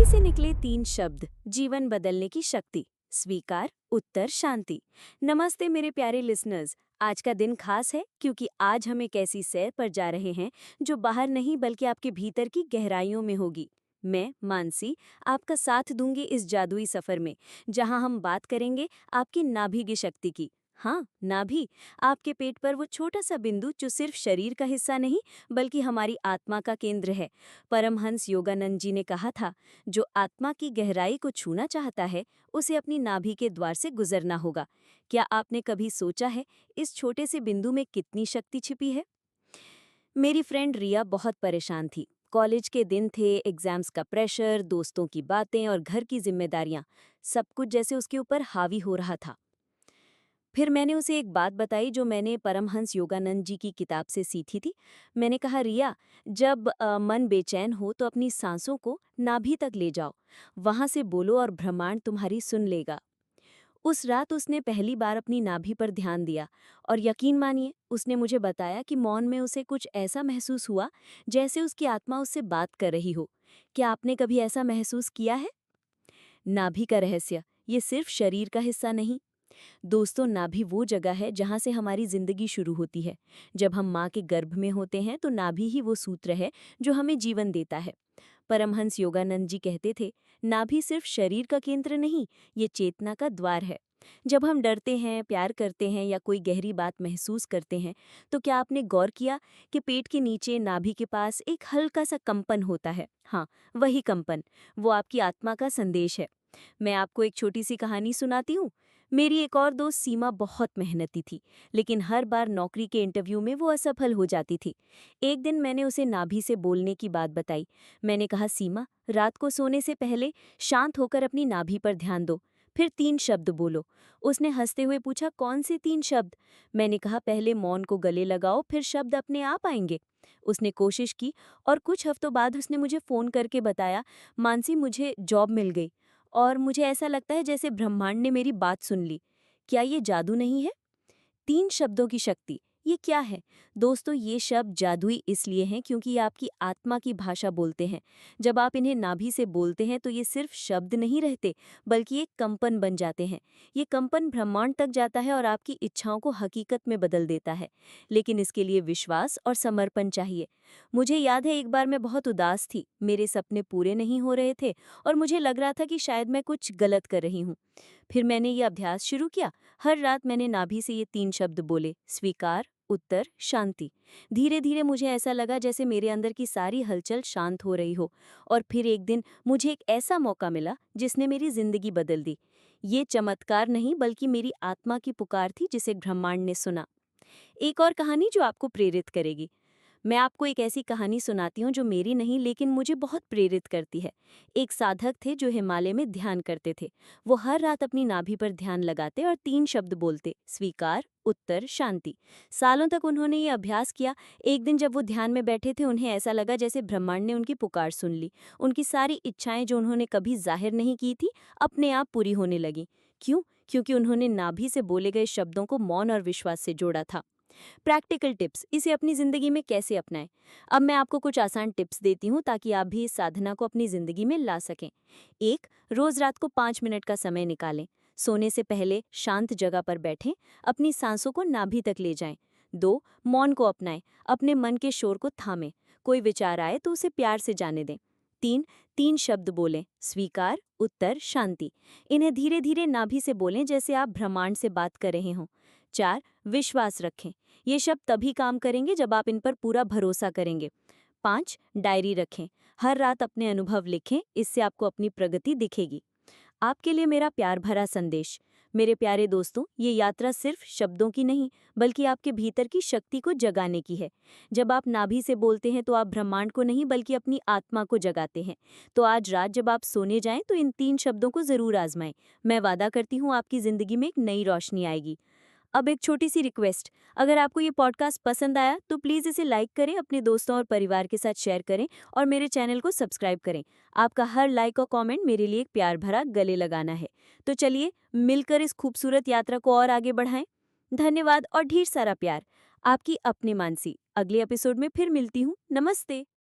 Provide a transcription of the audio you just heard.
से निकले 3 शब्द, जीवन बदलने की शक्ति। स्वीकार, उत्तर, शांति। नमस्ते मेरे प्यारे लिसनर्स। आज का दिन खास है क्योंकि आज हम एक ऐसी सैर पर जा रहे हैं जो बाहर नहीं बल्कि आपके भीतर की गहराइयों में होगी। मैं मानसी आपका साथ दूंगी इस जादुई सफर में, जहां हम बात करेंगे आपकी नाभि की शक्ति की। हाँ, नाभि, आपके पेट पर वो छोटा सा बिंदु जो सिर्फ शरीर का हिस्सा नहीं बल्कि हमारी आत्मा का केंद्र है। परमहंस योगानंद जी ने कहा था, जो आत्मा की गहराई को छूना चाहता है उसे अपनी नाभि के द्वार से गुजरना होगा। क्या आपने कभी सोचा है इस छोटे से बिंदु में कितनी शक्ति छिपी है? मेरी फ्रेंड रिया बहुत परेशान थी। कॉलेज के दिन थे, एग्जाम्स का प्रेशर, दोस्तों की बातें और घर की जिम्मेदारियां, सब कुछ जैसे उसके ऊपर हावी हो रहा था। फिर मैंने उसे एक बात बताई जो मैंने परमहंस योगानंद जी की किताब से सीखी थी। मैंने कहा, रिया, जब मन बेचैन हो तो अपनी सांसों को नाभि तक ले जाओ, वहां से बोलो और ब्रह्मांड तुम्हारी सुन लेगा। उस रात उसने पहली बार अपनी नाभि पर ध्यान दिया और यकीन मानिए, उसने मुझे बताया कि मौन में उसे कुछ ऐसा महसूस हुआ जैसे उसकी आत्मा उससे बात कर रही हो। क्या आपने कभी ऐसा महसूस किया है? नाभि का रहस्य, ये सिर्फ शरीर का हिस्सा नहीं दोस्तों, नाभि वो जगह है जहाँ से हमारी जिंदगी शुरू होती है। जब हम माँ के गर्भ में होते हैं तो नाभि ही वो सूत्र है जो हमें जीवन देता है। परमहंस योगानंद जी कहते थे, नाभि सिर्फ शरीर का केंद्र नहीं, ये चेतना का द्वार है। जब हम डरते हैं, प्यार करते हैं या कोई गहरी बात महसूस करते हैं, तो क्या आपने गौर किया कि पेट के नीचे नाभि के पास एक हल्का सा कंपन होता है? हाँ, वही कंपन, वो आपकी आत्मा का संदेश है। मैं आपको एक छोटी सी कहानी सुनाती हूँ। मेरी एक और दोस्त सीमा बहुत मेहनती थी, लेकिन हर बार नौकरी के इंटरव्यू में वो असफल हो जाती थी। एक दिन मैंने उसे नाभि से बोलने की बात बताई। मैंने कहा, सीमा, रात को सोने से पहले शांत होकर अपनी नाभि पर ध्यान दो, फिर 3 शब्द बोलो। उसने हंसते हुए पूछा, कौन से 3 शब्द? मैंने कहा, पहले मौन को गले लगाओ, फिर शब्द अपने आप आएंगे। उसने कोशिश की और कुछ हफ्तों बाद उसने मुझे फ़ोन करके बताया, मानसी, मुझे जॉब मिल गई और मुझे ऐसा लगता है जैसे ब्रह्मांड ने मेरी बात सुन ली। क्या ये जादू नहीं है? 3 शब्दों की शक्ति, ये क्या है? दोस्तों, ये शब्द जादुई इसलिए हैं क्योंकि ये आपकी आत्मा की भाषा बोलते हैं। जब आप इन्हें नाभि से बोलते हैं तो ये सिर्फ शब्द नहीं रहते, बल्कि एक कंपन बन जाते हैं। ये कंपन ब्रह्मांड तक जाता है और आपकी इच्छाओं को हकीकत में बदल देता है। लेकिन इसके लिए विश्वास और समर्पण चाहिए। मुझे याद है, एक बार मैं बहुत उदास थी, मेरे सपने पूरे नहीं हो रहे थे और मुझे लग रहा था कि शायद मैं कुछ गलत कर रही हूँ। फिर मैंने ये अभ्यास शुरू किया। हर रात मैंने नाभि से ये 3 शब्द बोले, स्वीकार, उत्तर, शांति। धीरे धीरे मुझे ऐसा लगा जैसे मेरे अंदर की सारी हलचल शांत हो रही हो। और फिर एक दिन मुझे एक ऐसा मौका मिला जिसने मेरी जिंदगी बदल दी। ये चमत्कार नहीं बल्कि मेरी आत्मा की पुकार थी जिसे ब्रह्मांड ने सुना। एक और कहानी जो आपको प्रेरित करेगी। मैं आपको एक ऐसी कहानी सुनाती हूँ जो मेरी नहीं लेकिन मुझे बहुत प्रेरित करती है। एक साधक थे जो हिमालय में ध्यान करते थे। वो हर रात अपनी नाभि पर ध्यान लगाते और 3 शब्द बोलते, स्वीकार, उत्तर, शांति। सालों तक उन्होंने ये अभ्यास किया। एक दिन जब वो ध्यान में बैठे थे, उन्हें ऐसा लगा जैसे ब्रह्मांड ने उनकी पुकार सुन ली। उनकी सारी इच्छाएं जो उन्होंने कभी जाहिर नहीं की थी, अपने आप पूरी होने लगी। क्यों? क्योंकि उन्होंने नाभि से बोले गए शब्दों को मौन और विश्वास से जोड़ा था। प्रैक्टिकल टिप्स, इसे अपनी ज़िंदगी में कैसे अपनाएं? अब मैं आपको कुछ आसान टिप्स देती हूँ ताकि आप भी इस साधना को अपनी ज़िंदगी में ला सकें। 1. रोज़ रात को 5 मिनट का समय निकालें। सोने से पहले शांत जगह पर बैठें, अपनी सांसों को नाभि तक ले जाएं। 2. मौन को अपनाएं, अपने मन के शोर को थामें। कोई विचार आए तो उसे प्यार से जाने दें। 3. 3 शब्द बोलें, स्वीकार, उत्तर, शांति। इन्हें धीरे धीरे नाभि से बोलें जैसे आप ब्रह्मांड से बात कर रहे हों। 4. विश्वास रखें, ये शब्द तभी काम करेंगे जब आप इन पर पूरा भरोसा करेंगे। 5. डायरी रखें, हर रात अपने अनुभव लिखें, इससे आपको अपनी प्रगति दिखेगी। आपके लिए मेरा प्यार भरा संदेश। मेरे प्यारे दोस्तों, ये यात्रा सिर्फ शब्दों की नहीं बल्कि आपके भीतर की शक्ति को जगाने की है। जब आप नाभि से बोलते हैं तो आप ब्रह्मांड को नहीं बल्कि अपनी आत्मा को जगाते हैं। तो आज रात जब आप सोने जाएं तो इन 3 शब्दों को जरूर आजमाएं। मैं वादा करती हूँ आपकी जिंदगी में एक नई रोशनी आएगी। अब एक छोटी सी रिक्वेस्ट, अगर आपको ये पॉडकास्ट पसंद आया तो प्लीज़ इसे लाइक करें, अपने दोस्तों और परिवार के साथ शेयर करें और मेरे चैनल को सब्सक्राइब करें। आपका हर लाइक और कमेंट मेरे लिए एक प्यार भरा गले लगाना है। तो चलिए मिलकर इस खूबसूरत यात्रा को और आगे बढ़ाएं। धन्यवाद और ढेर सारा प्यार। आपकी अपनी मानसी। अगले एपिसोड में फिर मिलती हूँ। नमस्ते।